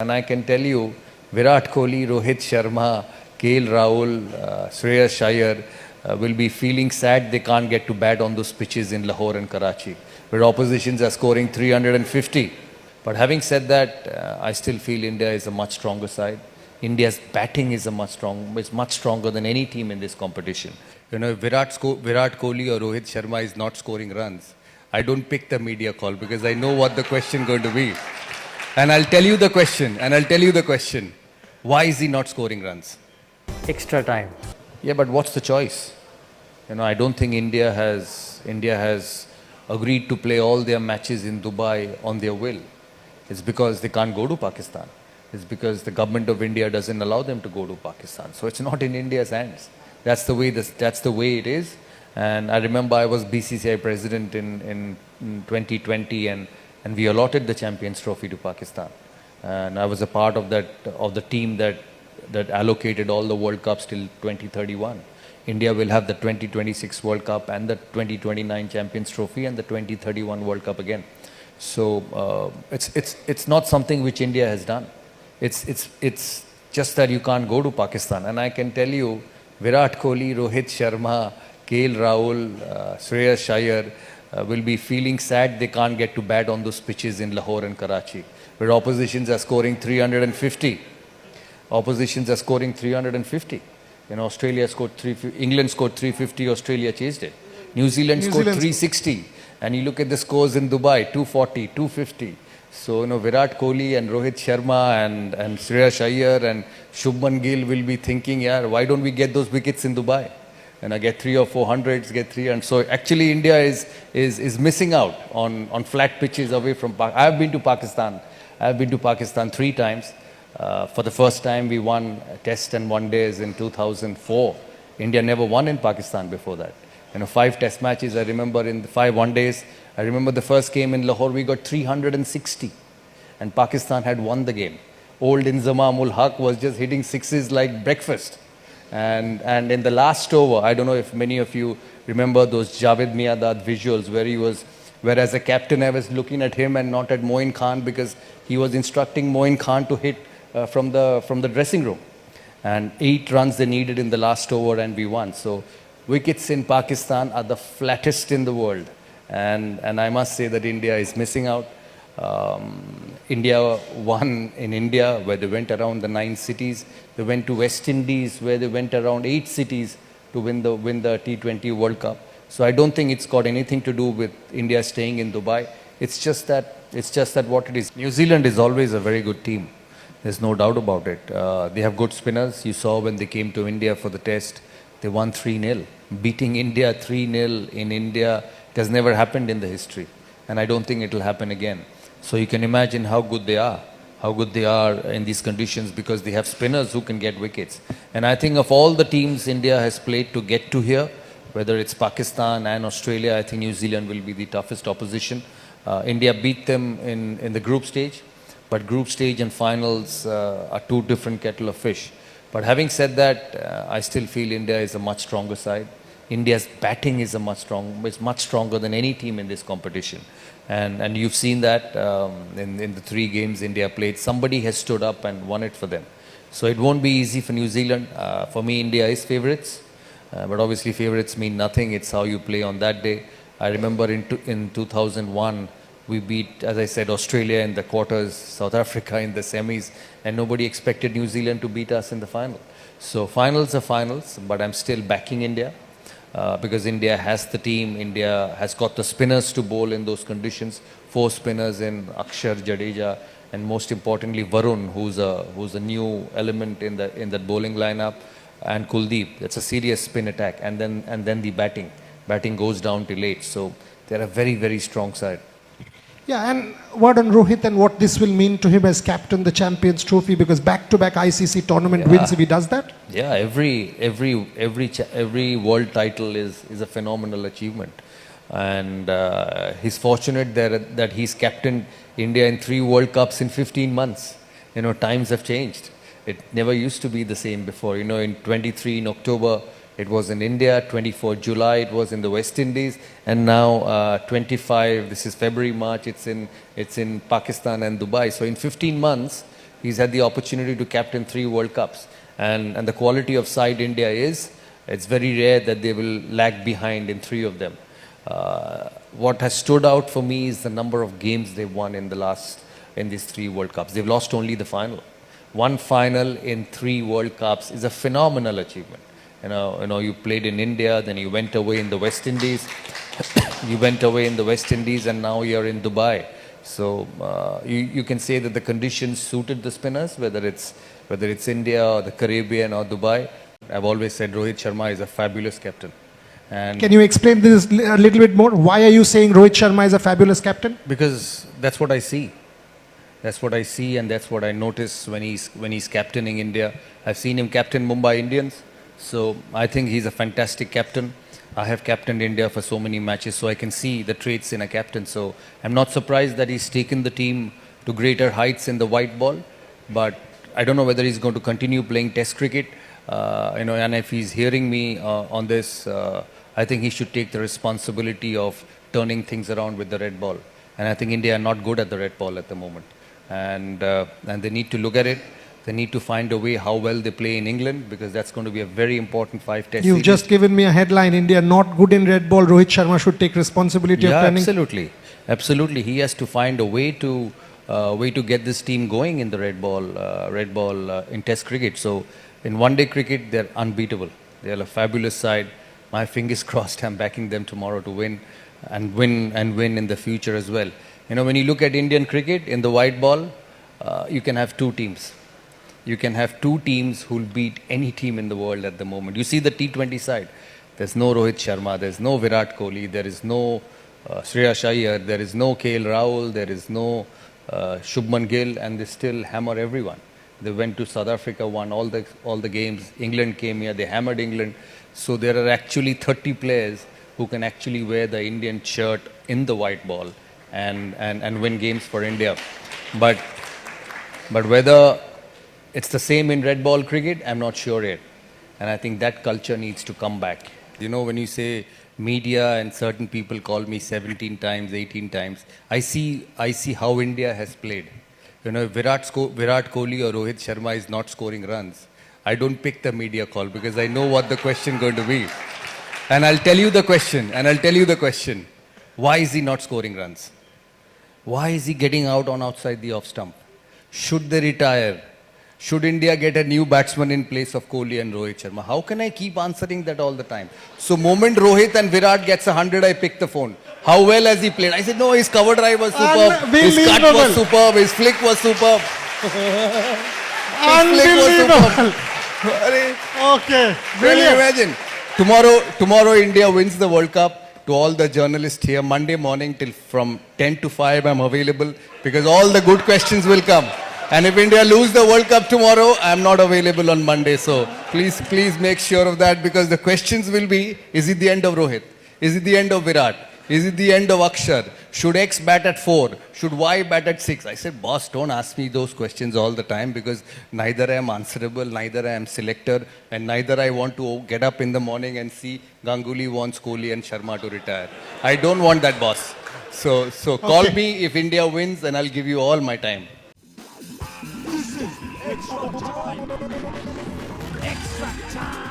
And I can tell you, Virat Kohli, Rohit Sharma, Rahul, Shreyas Iyer will be feeling sad they can't get to bat on those pitches in Lahore and Karachi, where oppositions are scoring 350. But having said that, I still feel India is a much stronger side. India's batting is much stronger than any team in this competition. You know, if Virat Kohli or Rohit Sharma is not scoring runs, I don't pick the media call because I know what the question going to be. And I'll tell you the question. Why is he not scoring runs? Extra time. Yeah, but what's the choice? You know, I don't think India has agreed to play all their matches in Dubai on their will. It's because they can't go to Pakistan. It's because the government of India doesn't allow them to go to Pakistan. So it's not in India's hands. That's the way it is. And I remember I was BCCI president in 2020 and we allotted the Champions Trophy to Pakistan. And I was a part of the team that allocated all the World Cups till 2031. India will have the 2026 World Cup and the 2029 Champions Trophy and the 2031 World Cup again. So it's not something which India has done. It's just that you can't go to Pakistan. And I can tell you, Virat Kohli, Rohit Sharma, Rahul, Shreyas Iyer will be feeling sad they can't get to bat on those pitches in Lahore and Karachi, where oppositions are scoring 350. Oppositions are scoring 350. You know, England scored 350, Australia chased it. New Zealand scored 360. And you look at the scores in Dubai, 240, 250. So, you know, Virat Kohli and Rohit Sharma and Shreyas Iyer and Shubman Gill will be thinking, yeah, why don't we get those wickets in Dubai? And I get 300 or 400s, get 3. And so actually India is missing out on flat pitches away from Pakistan. I have been to Pakistan 3 times. For the first time we won test and one days in 2004. India never won in Pakistan before that. You know, 5 test matches, I remember in the 5 one days. I remember the first game in Lahore, we got 360. And Pakistan had won the game. Old Inzamam ul Haq was just hitting sixes like breakfast. And in the last over, I don't know if many of you remember those Javed Miandad visuals where as a captain I was looking at him and not at Moin Khan because he was instructing Moin Khan to hit from the dressing room. And 8 runs they needed in the last over and we won. So wickets in Pakistan are the flattest in the world. And I must say that India is missing out. India won in India where they went around the 9 cities. They went to West Indies where they went around 8 cities to win the T20 World Cup. So I don't think it's got anything to do with India staying in Dubai. It's just that what it is. New Zealand is always a very good team. There's no doubt about it. They have good spinners. You saw when they came to India for the test, they won 3-0. Beating India 3-0 in India, it has never happened in the history. And I don't think it will happen again. So you can imagine how good they are in these conditions because they have spinners who can get wickets. And I think of all the teams India has played to get to here, whether it's Pakistan and Australia, I think New Zealand will be the toughest opposition. India beat them in the group stage, but group stage and finals are 2 different kettle of fish. But having said that, I still feel India is a much stronger side. India's batting is much stronger than any team in this competition. And you've seen that in the 3 games India played. Somebody has stood up and won it for them. So it won't be easy for New Zealand. For me, India is favourites. But obviously favourites mean nothing. It's how you play on that day. I remember in 2001, we beat, as I said, Australia in the quarters, South Africa in the semis, and nobody expected New Zealand to beat us in the final. So finals are finals, but I'm still backing India. Because India has the team, India has got the spinners to bowl in those conditions. 4 spinners in Akshar, Jadeja, and most importantly Varun, who's a new element in that bowling lineup, and Kuldeep. That's a serious spin attack, and then the batting goes down till 8. So they're a very, very strong side. Yeah, and what on Rohit and what this will mean to him as captain the Champions Trophy, because back-to-back ICC tournament wins if he does that? Yeah, every world title is a phenomenal achievement, and he's fortunate that he's captained India in 3 World Cups in 15 months. You know, times have changed. It never used to be the same before. You know, in 23 in October, it was in India, 24 July, it was in the West Indies, and now 25, this is February, March, it's in Pakistan and Dubai. So in 15 months, He's had the opportunity to captain 3 World Cups. And the quality of side India is, it's very rare that they will lag behind in 3 of them. What has stood out for me is the number of games they've won in these 3 World Cups. They've lost only the final. 1 final in 3 World Cups is a phenomenal achievement. You played in India, then you went away in the West Indies. And now you're in Dubai. So you can say that the conditions suited the spinners, whether it's India or the Caribbean or Dubai. I've always said Rohit Sharma is a fabulous captain. And Can you explain this a little bit more? Why are you saying Rohit Sharma is a fabulous captain? because that's what I see. That's what I see, and that's what I notice when he's captaining India. I've seen him captain Mumbai Indians, so I think he's a fantastic captain. I have captained India for so many matches, so I can see the traits in a captain. So I'm not surprised that he's taken the team to greater heights in the white ball, but I don't know whether he's going to continue playing Test cricket. And if he's hearing me on this, I think he should take the responsibility of turning things around with the red ball. And I think India are not good at the red ball at the moment. And they need to look at it. They need to find a way how well they play in England, because that's going to be a very important 5-test You've series. just given me a headline, India not good in red ball. Rohit Sharma should take responsibility of turning. Absolutely. He has to find a way to get this team going in the red ball in Test cricket. So in one-day cricket, they're unbeatable. They're a fabulous side. My fingers crossed. I'm backing them tomorrow to win in the future as well. When you look at Indian cricket in the white ball, you can have 2 teams. You can have 2 teams who'll beat any team in the world at the moment. You see the T20 side. There's no Rohit Sharma. There's no Virat Kohli. There is no Shreyas Iyer. There is no Rahul. There is no Shubman Gill, and they still hammer everyone. They went to South Africa, won all the games. England came here. They hammered England. So there are actually 30 players who can actually wear the Indian shirt in the white ball and win games for India. But whether it's the same in red ball cricket, I'm not sure yet. And I think that culture needs to come back. When you say media and certain people call me 17 times, 18 times, I see how India has played. If Virat Kohli or Rohit Sharma is not scoring runs, I don't pick the media call, because I know what the question is going to be. And I'll tell you the question. Why is he not scoring runs? Why is he getting out on outside the off stump? Should they retire? Should India get a new batsman in place of Kohli and Rohit Sharma? How can I keep answering that all the time? So moment Rohit and Virat gets 100, I pick the phone. How well has he played? I said, no, his cover drive was superb. His cut was superb. His flick was superb. Unbelievable. Okay, brilliant. Can you imagine? Tomorrow India wins the World Cup. To all the journalists here, Monday morning till from 10 to 5, I'm available, because all the good questions will come. And if India lose the World Cup tomorrow, I'm not available on Monday. So please make sure of that, because the questions will be, is it the end of Rohit? Is it the end of Virat? Is it the end of Akshar? Should X bat at 4? Should Y bat at 6? I said, boss, don't ask me those questions all the time, because neither I am answerable, neither I am selector, and neither I want to get up in the morning and see Ganguly wants Kohli and Sharma to retire. I don't want that, boss. So call me if India wins, and I'll give you all my time. This is extra time. Extra time.